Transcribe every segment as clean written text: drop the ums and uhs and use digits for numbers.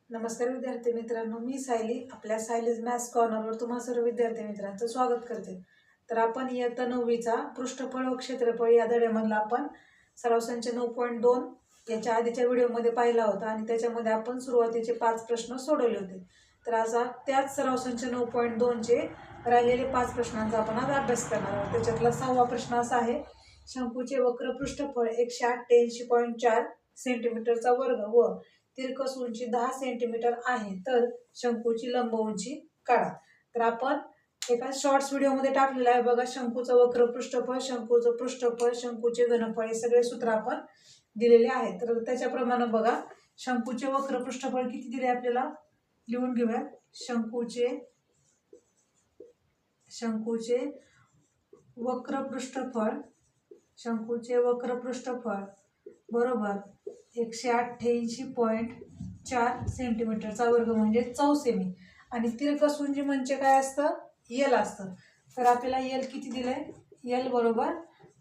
नमस्कार विद्यार्थी मित्रांनो, मी सायली आपल्या सायलीज मॅथ्स कॉर्नरवर तुम्हा सर्व विद्यार्थी मित्रांचं स्वागत करते. तर आपण इयत्ता 9वीचा पृष्ठफळ व क्षेत्रफळ या धड्यामधला आपण सराव संच 9.2 याच्या आधीच्या व्हिडिओमध्ये पाहिला होता आणि त्याच्यामध्ये आपण सुरुवातीचे 5 प्रश्न सोडवले होते. तर आज त्याच सराव संच 9.2 चे राहिलेले 5 प्रश्नांचा आपण आज अभ्यास करणार आहोत. त्याच्यातला 6वा प्रश्न असा आहे, शंकूचे वक्र पृष्ठफळ 188.4 सेंटीमीटरचा वर्ग व तिरकस उंची 10 सेंटीमीटर आहे, तर शंकूची लंब उंची काढा. तर आपण एका शॉर्ट्स व्हिडिओमध्ये टाकलेला आहे बघा, शंकूचं वक्र पृष्ठफळ, शंकूचं पृष्ठफळ, शंकूचे घनफळ हे सगळे सूत्र आपण दिलेले आहेत. तर त्याच्याप्रमाणे बघा, शंकूचे वक्र पृष्ठफळ किती दिले आपल्याला लिहून घेऊया. शंकूचे वक्र पृष्ठफळ बरोबर 188.4 सेंटीमीटरचा वर्ग म्हणजे 4 सेमी आणि तिरकस उंची म्हणजे काय असतं, यल असतं. तर आपल्याला यल किती दिलंय, यल बरोबर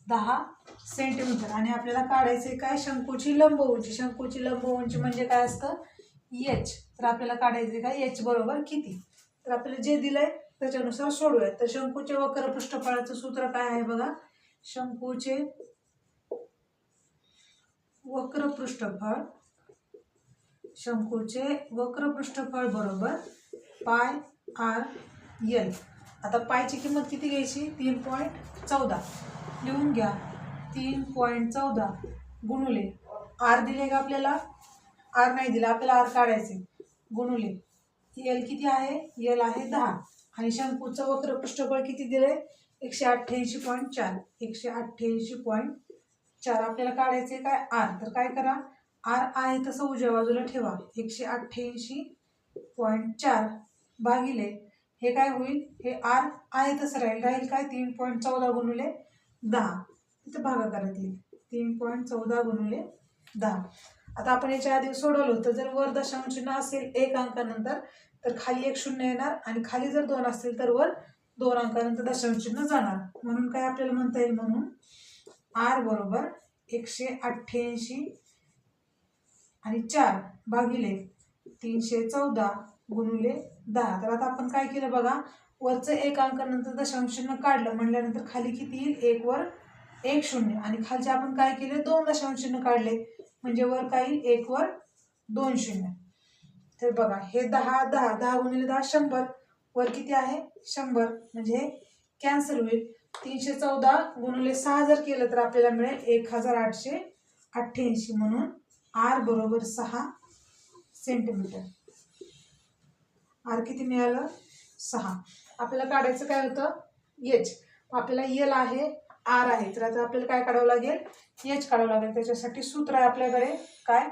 10 सेंटीमीटर आणि आपल्याला काढायचे काय, शंकूची लंब उंची. शंकूची लंब उंची म्हणजे काय असतं, एच. तर आपल्याला काढायचे काय, एच बरोबर किती. तर आपल्याला जे दिलंय त्याच्यानुसार सोडूया. तर शंकूचे वक्र पृष्ठफळाचं सूत्र काय आहे बघा, शंकूचे वक्र पृष्ठफळ बरोबर पाय आर यल. आता पायची किंमत किती घ्यायची, 3.14 लिहून घ्या. 3.14 गुणुले आर दिले का आपल्याला, आर नाही दिला, आपल्याला आर काढायचे, गुणुले यल किती आहे, यल आहे 10 आणि शंकूचं वक्र पृष्ठफळ किती दिले 188.4. 188.4 आपल्याला काढायचे काय, आर. तर काय करा, आर आहे तसं उजव्या बाजूला ठेवा. 188.4 भागिले हे काय होईल, हे आर आहे तसं राहील काय, 3.14 गुणुले 10. इथं भागाकारात येईल 3.14 गुणुले 10. आता आपण याच्या आधी सोडवलं होतं, जर वर दशांश चिन्ह असेल 1 अंकानंतर तर खाली 1 शून्य येणार आणि खाली जर 2 असतील तर वर 2 अंकानंतर दशांश चिन्ह जाणार. म्हणून काय आपल्याला म्हणता येईल, म्हणून आर बरोबर 188 आणि 4 भागिले 314 गुणुले 10. तर आता आपण काय केलं बघा, वरचं 1 अंकानंतर दशांश चिन्ह काढलं म्हटल्यानंतर खाली किती येईल, 1 वर 1 शून्य आणि खालचे आपण काय केले, 2 दशांश चिन्ह काढले म्हणजे वर काय येईल, 1 वर 2 शून्य. तर बघा हे 10 10 10 गुणिले 10 100, वर किती आहे 100 म्हणजे हे कॅन्सल होईल. 314 गुणिले 6 जर केलं तर आपल्याला मिळेल 1888. म्हणून आर बरोबर 6 सेंटीमीटर. आर किती मिळालं, 6. आपल्याला काढायचं काय होतं, एच. आपल्याला यल आहे, आर आहे, तर आता आपल्याला काय काढावं लागेल, एच काढावं लागेल. त्याच्यासाठी सूत्र आहे आपल्याकडे काय,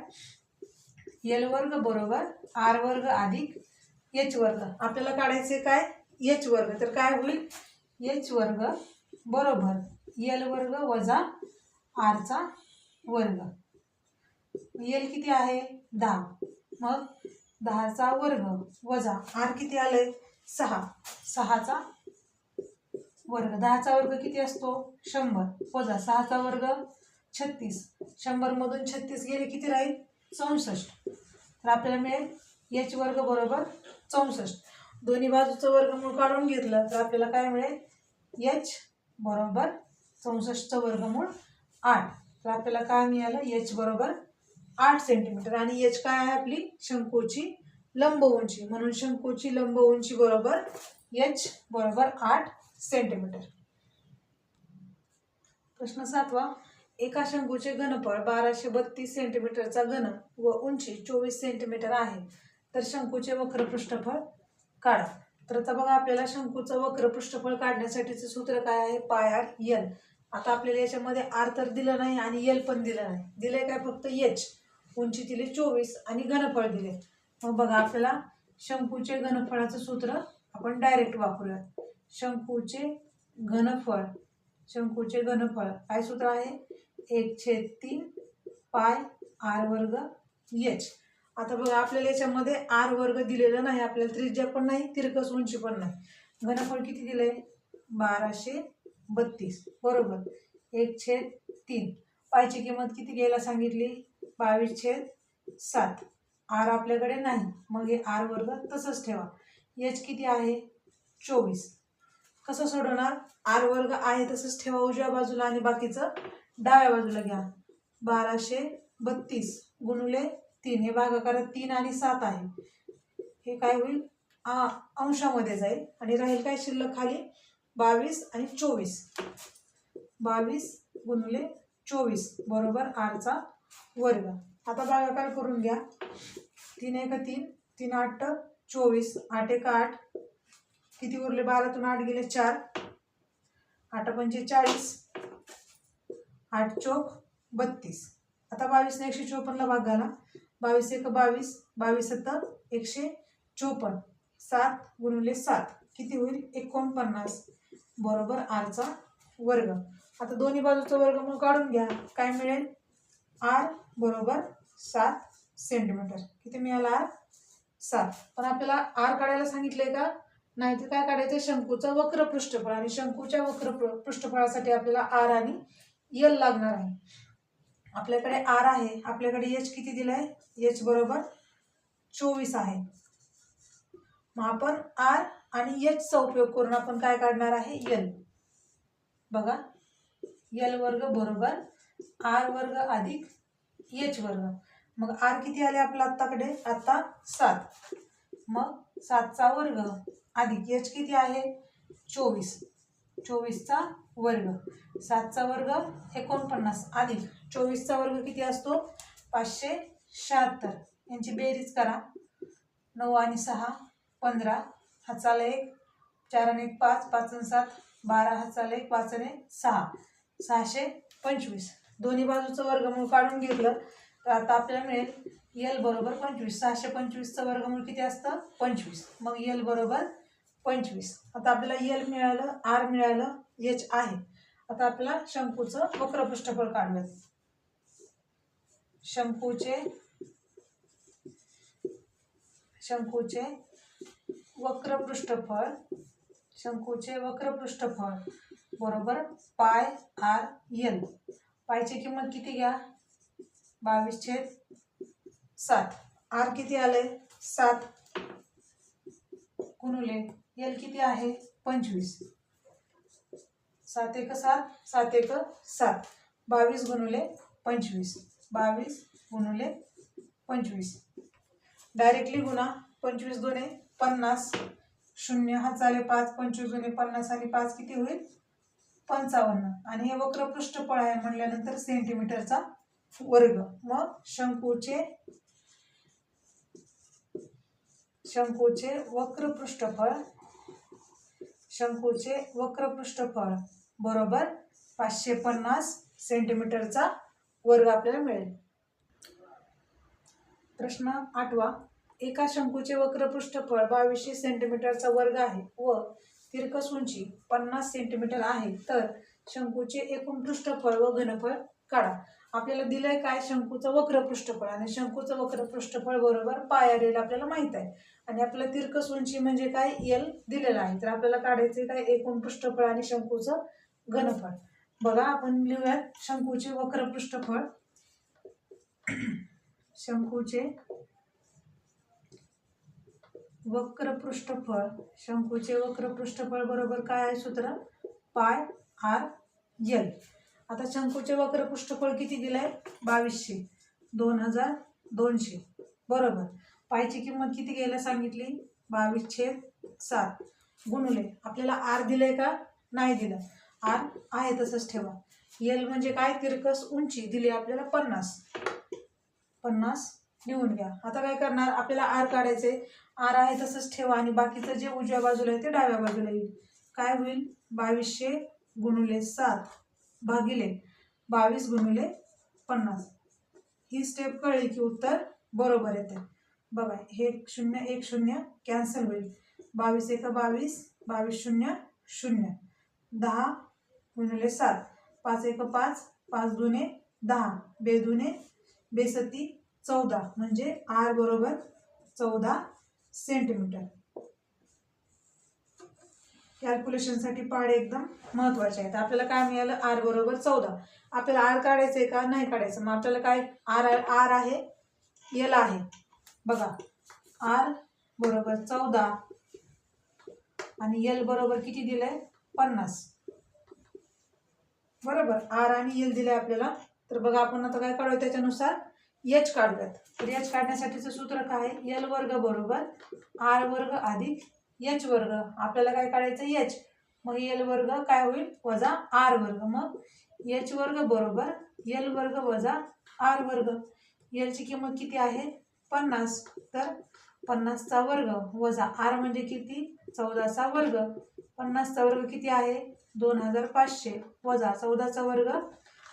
यल वर्ग बरोबर आर वर्ग अधिक एच वर्ग. आपल्याला काढायचे काय, एच वर्ग. तर काय होईल, एच वर्ग बरोबर यल वर्ग वजा आरचा वर्ग. यल किती आहे 10, मग 10चा वर्ग वजा आर किती आलंय 6, 6चा वर्ग. 10चा वर्ग किती असतो 100 वजा 6चा वर्ग 36. 100 मधून 36 गेले किती राहील 64. तर आपल्याला मिळेल एच वर्ग बरोबर 64. दोन्ही बाजूचं वर्गमूळ काढून घेतलं तर आपल्याला काय मिळेल, एच बरोबर 64चं वर्गमूळ 8. तर आपल्याला काय मिळालं, एच बरोबर 8 सेंटीमीटर आणि एच काय आहे आपली शंकूची लंब उंची. म्हणून शंकूची लंब उंची बरोबर एच बरोबर 8 सेंटीमीटर. प्रश्न 7वा, एका शंकूचे घनफळ 1232 सेंटीमीटरचा घन व उंची 24 सेंटीमीटर आहे, तर शंकूचे वक्र पृष्ठफळ काढा. तर आता बघा, आपल्याला शंकूचं वक्र पृष्ठफळ काढण्यासाठीचं सूत्र काय आहे, पाय आर यल. आता आपल्याला याच्यामध्ये आर तर दिलं नाही आणि यल पण दिलं नाही, दिलंय काय फक्त एच. उंची दिली 24 आणि घनफळ दिले. मग बघा, आपल्याला शंकूचे घनफळाचं सूत्र आपण डायरेक्ट वापरूया. शंकूचे घनफळ काय सूत्र आहे, 1/3 पाय आर वर्ग एच. आता बघा, आपल्याला याच्यामध्ये आर वर्ग दिलेला नाही, आपल्याला त्रिज्या पण नाही, तिरकस उंची पण नाही. घनफळ किती दिलंय 1232 बरोबर 1/3. पायची किंमत किती घ्यायला सांगितली 22/7 आर आपल्याकडे नाही, मग हे आर वर्ग तसंच ठेवा. एच किती आहे 24. कसं सोडवणार? आर वर्ग आहे तसंच ठेवा उजव्या बाजूला आणि बाकीचं डाव्या बाजूला घ्या. 1232 गुणिले 3, हे भागाकारात 3 आणि 7 आहे. हे काय होईल अंशामध्ये जाईल आणि राहील काय शिल्लक खाली 22 आणि 24. 22 गुणिले 24 बरोबर आरचा वर्ग. आता भागाकार करून घ्या. 3 1 3, 3 8 24, 8 1 8, किती उरले? 12तून 8 गेले 4, 8 पंचे 40, 8 चौक 32. आता 22 ने 154 भाग घाला. 22 1 22, 22 7 154, 7 गुणिले 7 किती होईल 49 बरोबर आरचा वर्ग. आता दोन्ही बाजूचा वर्गमूळ काढून घ्या. काय मिळेल? आर बरोबर 7 सेंटीमीटर. किती मिळाला? आर 7. पण आपल्याला आर काढायला सांगितलंय का? नाही तर काय काढायचं? शंकूचा वक्र पृष्ठफळ. आणि शंकूच्या वक्र पृष्ठफळासाठी आपल्याला आर आणि यल लागणार आहे. आपल्याकडे आर आहे, आपल्याकडे एच किती दिलाय? एच बरोबर 24 आहे. मग आपण आर आणि एचचा उपयोग करून आपण काय काढणार आहे? यल. बघा, यल वर्ग बरोबर आर वर्ग अधिक एच वर्ग. मग आर किती आले आपला आत्ताकडे? आता 7. मग 7चा वर्ग अधिक एच किती आहे 24, 24चा वर्ग. 7चा वर्ग 49 अधिक 24चा वर्ग किती असतो 576. यांची बेरीज करा. 9 आणि 6 15, हाताला 1, 4 आणि 1 5, 5 आणि 7 12, हाताला 1 5 आणि 6, 625. दोन्ही बाजूचं वर्गमूळ काढून घेतलं तर आता आपल्याला मिळेल एल बरोबर 25. 625चं वर्गमूळ किती असतं 25. मग एल बरोबर 25. आता आपल्याला एल मिळालं, आर मिळालं, एच आहे. आता आपल्याला शंकूचं वक्र पृष्ठफळ काढूयात. शंकूचे वक्र पृष्ठफळ बरोबर पाय आर यल. पायची किंमत किती घ्या 22/7. आर किती आलंय 7 गुणिले यल किती आहे 25. 7 1 7, 7 1 7, 22 गुणिले 25, 22 गुणिले 25. डायरेक्टली गुणा. 25 दुने 50, 0 हाताले 5, 25 दुने 50 आणि 5 किती होईल 55. आणि हे वक्र पृष्ठफळ आहे म्हटल्यानंतर सेंटीमीटरचा वर्ग. मग शंकूचे वक्र पृष्ठफळ बरोबर 550 सेंटीमीटरचा वर्ग आपल्याला मिळेल. प्रश्न 8. एका शंकूचे वक्र पृष्ठफळ 2200 सेंटीमीटरचा वर्ग आहे व तिरकस उंची 50 सेंटीमीटर आहे, तर शंकूचे एकूण पृष्ठफळ व घनफळ काढा. आपल्याला दिलंय काय शंकूचं वक्र पृष्ठफळ, आणि शंकूचं वक्र पृष्ठफळ बरोबर पाय आर यल आपल्याला माहित आहे. आणि आपल्याला तिरकस उंची म्हणजे काय यल दिलेलं आहे. तर आपल्याला काढायचे काय एकूण पृष्ठफळ आणि शंकूचं घनफळ. बघा, आपण लिहूयात शंकूचे वक्र पृष्ठफळ. शंकूचे वक्र पृष्ठफळ बरोबर काय आहे सूत्र पाय आर यल. आता शंकूचे वक्र पृष्ठफळ किती दिलंय 2200, 2200 बरोबर. पायची किंमत किती घ्यायला सांगितली 22/7 गुणिले आपल्याला आर दिलंय का नाही दिलं, आर आहे तसंच ठेवा. यल म्हणजे काय तिरकस उंची दिली आपल्याला 50 लिहून घ्या. आता काय करणार आपल्याला आर काढायचे. आर आहे तसंच ठेवा आणि बाकीचं जे उजव्या बाजूला आहे ते डाव्या बाजूला येईल. काय होईल 2200 गुणिले 7 भागिले 22 गुणिले 50. ही स्टेप कळली की उत्तर बरोबर येते. बघा, हे 0 1 0 कॅन्सल होईल. 22 1 22, 22 0 0, 10 गुणिले 7, 5 1 5, 5 दुने 10, 2 दुने 2 14, म्हणजे आर बरोबर 14 सेंटीमीटर. कॅल्क्युलेशनसाठी पाढे एकदम महत्वाचे आहेत. आपल्याला काय मिळालं आर बरोबर 14. आपल्याला आर काढायचंय का नाही काढायचं. मग आपल्याला काय आर आहे यल आहे. बघा आर बरोबर 14 आणि एल बरोबर किती दिलंय 50. बरोबर, आर आणि एल दिले आपल्याला. तर बघा आपण आता काय काढूया त्याच्यानुसार एच काढूयात. तर एच काढण्यासाठीचं सूत्र काय आहे, एल वर्ग बरोबर आर वर्ग अधिक एच वर्ग. आपल्याला काय काढायचं एच, मग एल वर्ग काय होईल वजा आर वर्ग. मग एच वर्ग बरोबर एल वर्ग वजा आर वर्ग. एल ची किंमत किती आहे 50, तर 50चा वर्ग वजा आर म्हणजे किती 14चा वर्ग. 50चा वर्ग किती आहे 2500 वजा 14चा वर्ग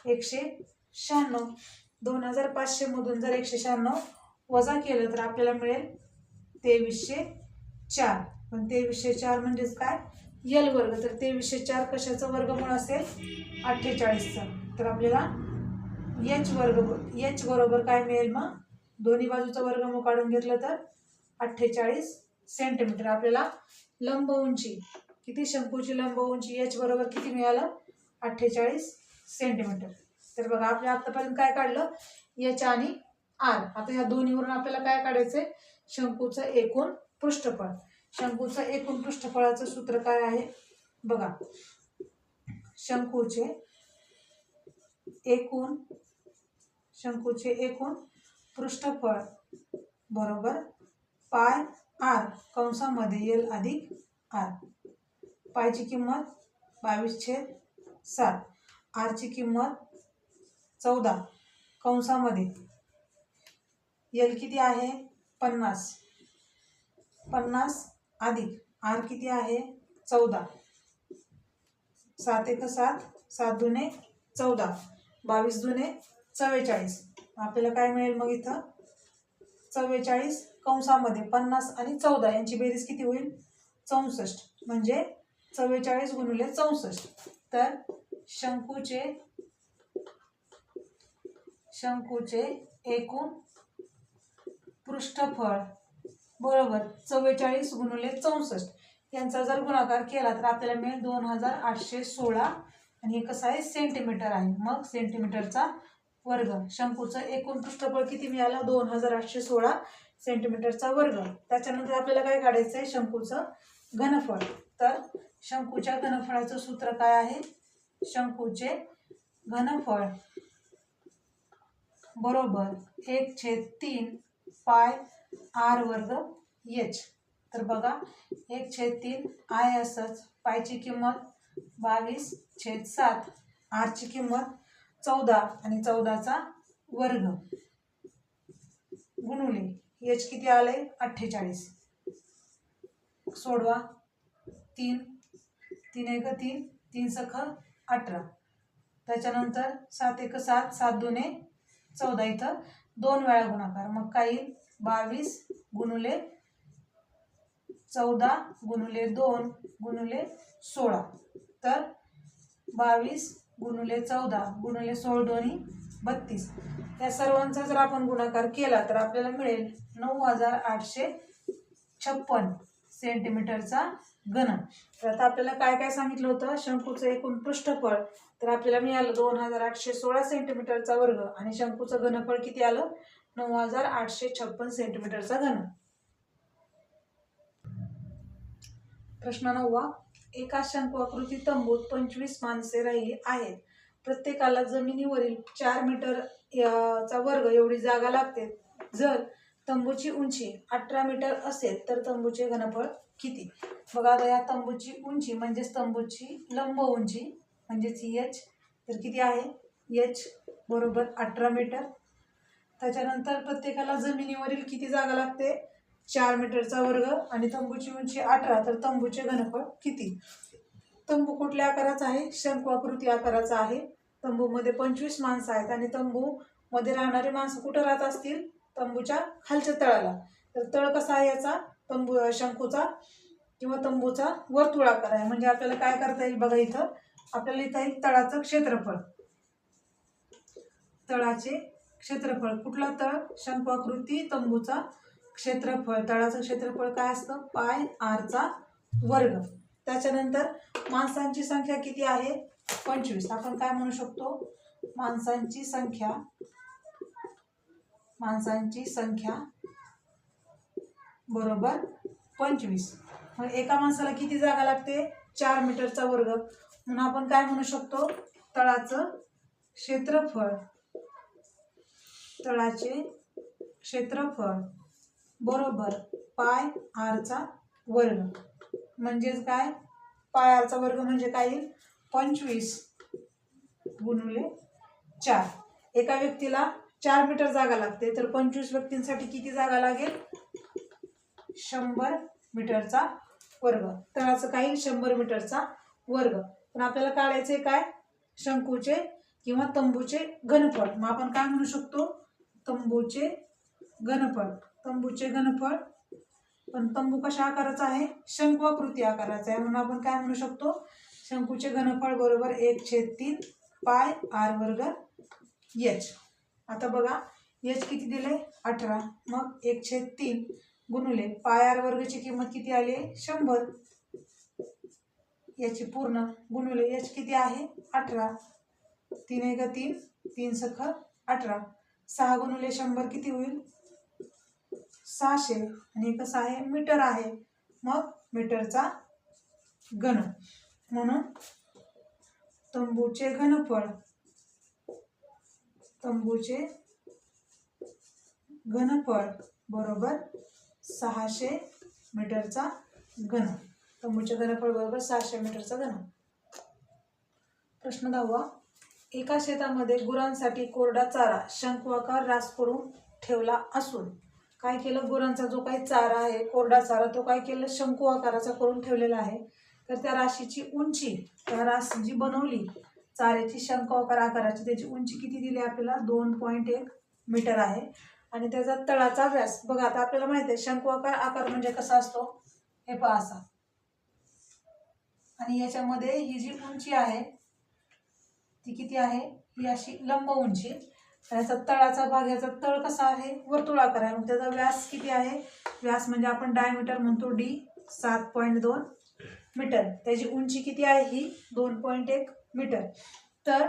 196. 2500 मधून जर 196 वजा केलं तर आपल्याला मिळेल 2304. पण 2304 म्हणजेच काय एल वर्ग. तर 2304 कशाचं वर्गमूळ असेल 48चा. तर आपल्याला एच बरोबर काय मिळेल, मग दोन्ही बाजूचं वर्गमूळ काढून घेतलं तर 48 सेंटीमीटर. आपल्याला लंब उंची किती, शंकूची लंब उंची एच बरोबर किती मिळालं 48 सेंटीमीटर. तर बघा आपल्या आतापर्यंत काय काढलं एच आणि आर. आता ह्या दोन्हीवरून आपल्याला काय काढायचंय शंकूचं एकूण पृष्ठफळ. शंकूचं एकूण पृष्ठफळाचं सूत्र काय आहे बघा, शंकूचे एकूण पृष्ठफळ बरोबर पाय आर कंसामध्ये एल अधिक आर. पायची किंमत 22/7, आरची किंमत 14 कंसामध्ये एल किती आहे 50 अधिक आर किती आहे 14. 7 × 7 7 दुने 14, 22 दुने 44. आपल्याला काय मिळेल मग इथं 44 कंसामध्ये 50 आणि 14 यांची बेरीज किती होईल 64. म्हणजे 44 × 64. तर शंकूचे एकूण पृष्ठफळ बरोबर 44 × 64 यांचा जर गुणाकार केला तर आपल्याला मिळेल 2816. आणि हे कसं आहे सेंटीमीटर आहे. मग सेंटीमीटरचा वर्ग. शंकूचं एकूण पृष्ठफळ किती मिळालं 2816 सेंटीमीटरचा वर्ग. त्याच्यानंतर आपल्याला काय काढायचं आहे शंकूचं घनफळ. तर शंकूच्या घनफळाचं सूत्र काय आहे, शंकूचे घनफळ बरोबर 1/3 पाय आर वर्ग एच. तर बघा 1/3 आय असंच, पायची किंमत 22/7, आरची किंमत 14 आणि 14चा वर्ग गुणुले एच किती आलंय 48. सोडवा 3 1 3 3 सख 18. त्याच्यानंतर 7 1 7 7 दुने 14. इथं 2 वेळा गुणाकार, मग काय येईल 22 × 14 × 2 × 16. तर 22 × 14 × 16 दोन्ही 32. या सर्वांचा जर आपण गुणाकार केला तर आपल्याला मिळेल 9856 सेंटीमीटरचा घन. तर आता आपल्याला काय काय सांगितलं होतं शंकूचं एकूण पृष्ठफळ. तर आपल्याला मिळालं 2816 सेंटीमीटरचा वर्ग आणि शंकूचं घनफळ किती आलं 9856 सेंटीमीटरचा घन. प्रश्न 9. एका शंकूआकृती तंबूत 25 माणसे राहिली आहेत. प्रत्येकाला जमिनीवरील 4 मीटर चा वर्ग एवढी जागा लागते. जर तंबूची उंची 18 मीटर असेल तर तंबूचे घनफळ किती. बघा आता या तंबूची उंची म्हणजेच तंबूची लंब उंची म्हणजेच एच. तर किती आहे एच बरोबर 18 मीटर. त्याच्यानंतर प्रत्येकाला जमिनीवरील किती जागा लागते 4 मीटरचा वर्ग आणि तंबूची उंची 18. तर तंबूचे घनफळ किती. तंबू कुठल्या आकाराचा आहे शंकू आकृती आकाराचा आहे. तंबूमध्ये 25 माणसं आहेत आणि तंबूमध्ये राहणारी माणसं कुठं राहत असतील तंबूच्या खालच्या तळाला. तर तळ कसा आहे याचा तंबू शंकूचा किंवा तंबूचा वर्तुळाकार आहे. म्हणजे आपल्याला काय करता येईल बघा इथं आपल्याला इथं येईल तळाचं क्षेत्रफळ. तळाचे क्षेत्रफळ कुठला तळ शंकू आकृती तंबूचा क्षेत्रफळ. तळाचं क्षेत्रफळ काय असतं पाय आरचा वर्ग. त्याच्यानंतर माणसांची संख्या किती आहे 25. आपण काय म्हणू शकतो माणसांची संख्या बरोबर 25. मग एका माणसाला किती जागा लागते? 4 मीटरचा वर्ग. म्हणून आपण काय म्हणू शकतो? तळाचं क्षेत्रफळ, तळाचे क्षेत्रफळ बरोबर पाय आरचा वर्ग. म्हणजेच काय? पाय आरचा वर्ग म्हणजे काय येईल? 25 गुणिले 4. एका व्यक्तीला 4 मीटर जागा लागते, तर 25 व्यक्तींसाठी किती जागा लागेल? 100 मीटरचा वर्ग. तळाचं काय? 100 मीटरचा वर्ग. पण आपल्याला काढायचे काय? शंकूचे किंवा तंबूचे घनफळ. मग आपण काय म्हणू शकतो? तंबूचे घनफळ. तंबूचे घनफळ. पण तंबू कशा आकाराचा आहे? शंकवाकृती आकाराचा आहे. म्हणून आपण काय म्हणू शकतो? शंकूचे घनफळ बरोबर 1/3 पाय आर वर्ग एच. आता बघा एच किती दिले? 18. मग 1/3 गुणिले पाय आर वर्गची किंमत किती आली? 100. याची पूर्ण गुणिले एच किती आहे? 18. 3 × 3 3 सख 18. 6 गुणिले 100 किती होईल? 600. आणि कसं आहे? मीटर आहे. मग मीटरचा घन. म्हणून तंबूचे घनफळ, तंबूचे घनफळ बरोबर 600 मीटरचा घन. तंबूचे घनफळ बरोबर 600 मीटरचा घन. प्रश्न 10. एका शेतामध्ये गुरांसाठी कोरडा चारा शंकवाकार रास करून ठेवला असून काय केलं? गुरांचा जो काही चारा आहे, कोरडा चारा, तो काय केलं? शंकू आकाराचा करून ठेवलेला आहे. तर त्या राशीची उंची, त्या रास जी बनवली चाऱ्याची शंकवाकार आकाराची, त्याची उंची किती दिली आपल्याला? 2.1 मीटर आहे. आणि त्याचा तळाचा व्यास बघा. आता आपल्याला माहिती आहे शंकवाकार आकार म्हणजे कसा असतो? हे पहा असा. आणि याच्यामध्ये ही जी उंची आहे ती किती आहे? ही अशी लंब उंची. याचा तळाचा भाग, याचा तळ कसा आहे? वर्तुळाकार आहे. मग त्याचा व्यास किती आहे? व्यास म्हणजे आपण डायमीटर म्हणतो डी, 7.2 मीटर. त्याची उंची किती आहे? ही 2.1 मीटर. तर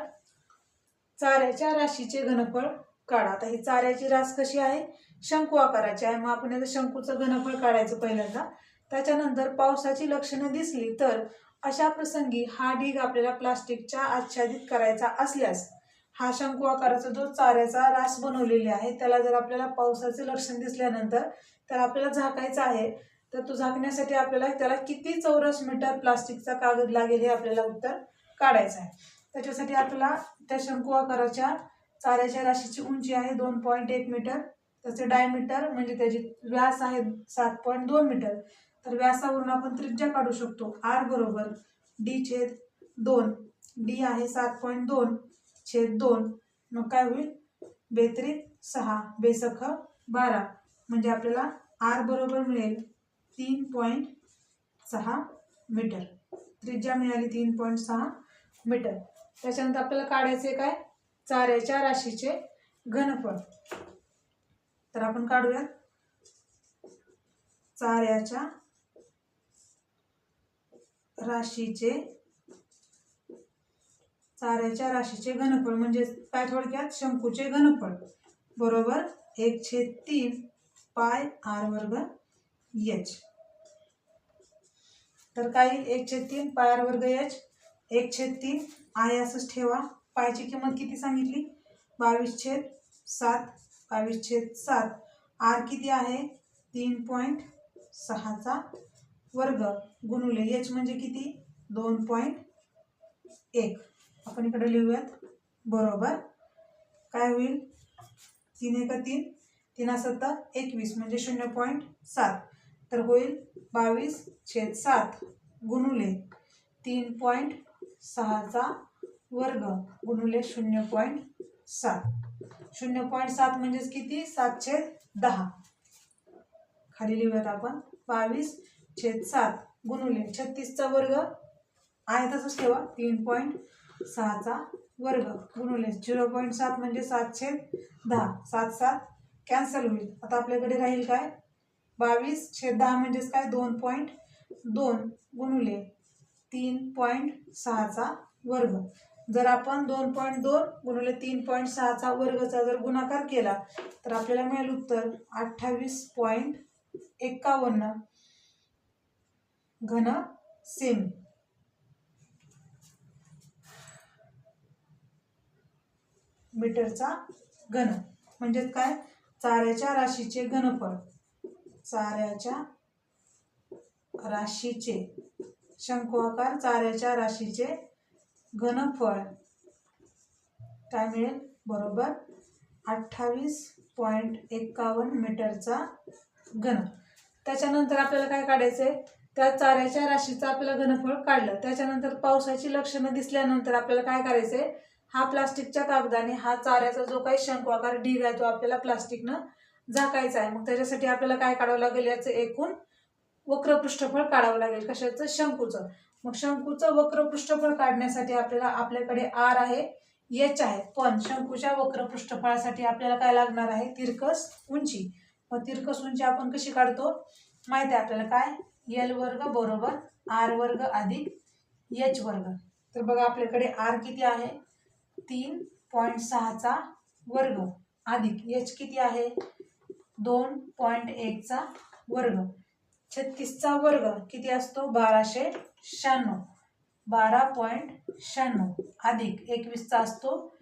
चाऱ्याच्या राशीचे घनफळ काढा. आता ही चाऱ्याची रास कशी आहे? शंकू आकाराची आहे. मग आपण याचं शंकूचं घनफळ काढायचं पहिल्यांदा. त्याच्यानंतर पावसाची लक्षणं दिसली तर अशा प्रसंगी हा ढीग आपल्याला प्लास्टिकच्या आच्छादित करायचा असल्यास हा शंकू आकाराचा जो चाऱ्याचा रास बनवलेला आहे त्याला जर आपल्याला पावसाचे लक्षण दिसल्यानंतर तर आपल्याला झाकायचं आहे. तर तो झाकण्यासाठी आपल्याला त्याला किती चौरस मीटर प्लास्टिकचा कागद लागेल हे आपल्याला उत्तर काढायचं आहे. त्याच्यासाठी आपल्याला त्या शंकू आकाराच्या चाऱ्याच्या राशीची उंची आहे 2.1 मीटर. त्याचे डायमीटर म्हणजे त्याची व्यास आहे 7.2 मीटर. तर व्यासावरून आपण त्रिज्या काढू शकतो. आर बरोबर d/2. डी आहे 7.2/2. मग काय होईल? 6 बेसख 12. म्हणजे आपल्याला आर बरोबर मिळेल 3.6 मीटर. त्रिज्या मिळाली 3.6 मीटर. त्याच्यानंतर आपल्याला काढायचे काय? चाऱ्याच्या राशीचे घनफळ. तर आपण काढूयात चाऱ्याच्या राशीचे घनफळ म्हणजे काय? थोडक्यात शंकूचे घनफळ बरोबर 1/3 पाय आर वर्ग एच. तर काय? 1/3 पाय आर वर्ग एच. 1/3 आहे असंच ठेवा. पायची किंमत किती सांगितली? 22/7. 22/7. आर किती आहे? 3.6चा वर्ग गुणिले एच म्हणजे किती? 2.1. आपण इकडे लिहूयात बरोबर काय होईल? 3 × 3 3 7 21 म्हणजे 0.7. तर होईल 22/7 गुणिले 3.6चा वर्ग गुणिले 0.7. 0.7 म्हणजेच किती? 7/10. खाली लिहूयात आपण 22/7 गुणिले 36चा वर्ग आहे तसंच ठेवा 3.6चा वर्ग गुणिले 0.7 म्हणजे 7/10. 7 7 कॅन्सल होईल. आता आपल्याकडे राहील काय? 22/10 म्हणजेच काय? 2.2 गुणिले 3.6चा वर्ग. जर आपण 2.2 गुणिले 3.6चा वर्गचा जर गुणाकार केला तर आपल्याला मिळेल उत्तर 28.2 51 घन सेमी. मीटरचा घन म्हणजे काय, चाऱ्याच्या राशीचे घनफळ, चाऱ्याच्या राशीचे शंकू आकार चाऱ्याच्या राशीचे घनफळ काय मिळेल, बरोबर 28.51 मीटरचा घन. त्याच्यानंतर आपल्याला काय काढायचंय, त्या चाऱ्याच्या राशीचं आपल्याला घनफळ काढलं. त्याच्यानंतर पावसाची लक्षणं दिसल्यानंतर आपल्याला काय करायचंय, हा प्लास्टिकच्या कागदाने हा चाऱ्याचा जो काही शंकू आकार ढीग आहे तो आपल्याला प्लास्टिकनं झाकायचा आहे. मग त्याच्यासाठी आपल्याला काय काढावं लागेल, याचं एकूण वक्र पृष्ठफळ काढावं लागेल. कशाचं, शंकूचं. मग शंकूचं वक्र पृष्ठफळ काढण्यासाठी आपल्याकडे आर आहे, एच आहे, पण शंकूच्या वक्र पृष्ठफळासाठी आपल्याला काय लागणार आहे, तिरकस उंची. मग तिरकस उंची आपण कशी काढतो माहिती आहे आपल्याला, काय, एल वर्ग बरोबर आर वर्ग अधिक एच वर्ग. तर बघा आपल्याकडे आर किती आहे, 3.6 चा वर्ग अधिक एच किती आहे, 2.1 चा वर्ग. 36 चा वर्ग किती असतो, 1296, 12.96 अधिक 21 चा असतो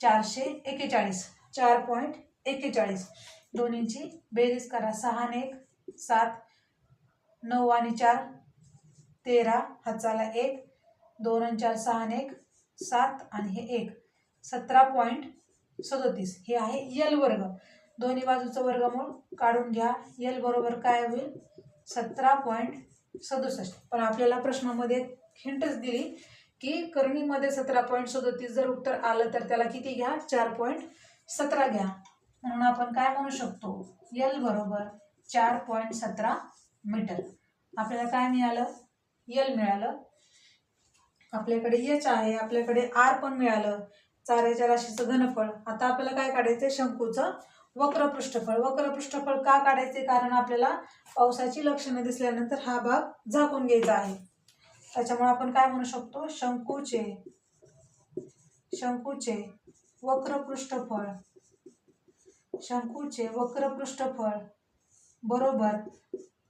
441, 4.41. दोन्हींची बेरीज करा, 6 आणि 1 7, 9 आणि 4 13, हाताला 1, 2 आणि 4 6 आणि 1 7 आणि हे 1 17.37. हे आहे यल वर्ग. दोन्ही बाजूचं वर्गमूळ काढून घ्या. यल बरोबर काय होईल, 17.67. पण आपल्याला प्रश्नामध्ये हिंटच दिली की करणीमध्ये 17.37 जर उत्तर आलं तर त्याला किती घ्या, 4.17 घ्या. म्हणून आपण काय म्हणू शकतो, यल बरोबर 4.17 मीटर. आपल्याला काय मिळालं, यल मिळालं. आपल्याकडे एच आहे, आपल्याकडे आर पण मिळालं, चाऱ्याच्या राशीचं घनफळ. आता आपल्याला काय काढायचं, शंकूचं वक्र पृष्ठफळ. वक्र पृष्ठफळ का काढायचे, कारण आपल्याला पावसाची लक्षणं दिसल्यानंतर हा भाग झाकून घ्यायचा आहे. त्याच्यामुळे आपण काय म्हणू शकतो, शंकूचे वक्र पृष्ठफळ बरोबर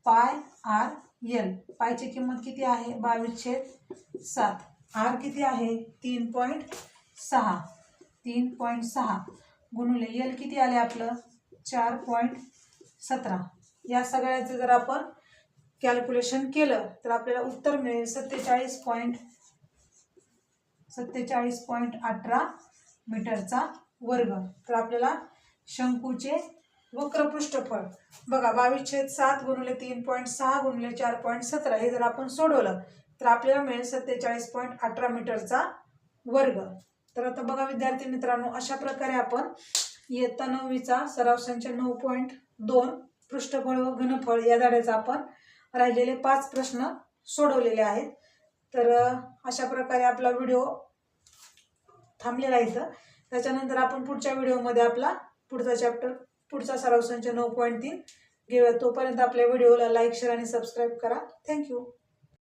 पाय आर यल. पायची किंमत किती आहे, 22/7. आर किती आहे, 3.6 गुणिले यल किती आले आपलं, 4.17. या सगळ्याचं जर आपण कॅल्क्युलेशन केलं तर आपल्याला उत्तर मिळेल 47.18 मीटरचा वर्ग. तर आपल्याला शंकूचे वक्र पृष्ठफळ बघा, 22/7 गुणिले 3.6 गुणिले 4.17 हे जर आपण सोडवलं तर आपल्याला मिळेल 47.18 मीटरचा वर्ग. तर आता बघा विद्यार्थी मित्रांनो, अशा प्रकारे आपण इयत्ता 9वीचा सराव संच 9.2 पृष्ठफळ व घनफळ या धड्याचा आपण राहिलेले 5 प्रश्न सोडवलेले आहेत. तर अशा प्रकारे आपला व्हिडिओ थांबलेला आहे. त्याच्यानंतर आपण पुढच्या व्हिडिओमध्ये आपला पुढचा सराव संच 9.3 घेऊया. तोपर्यंत आपल्या व्हिडिओला लाईक, शेअर आणि सबस्क्राईब करा. थँक्यू.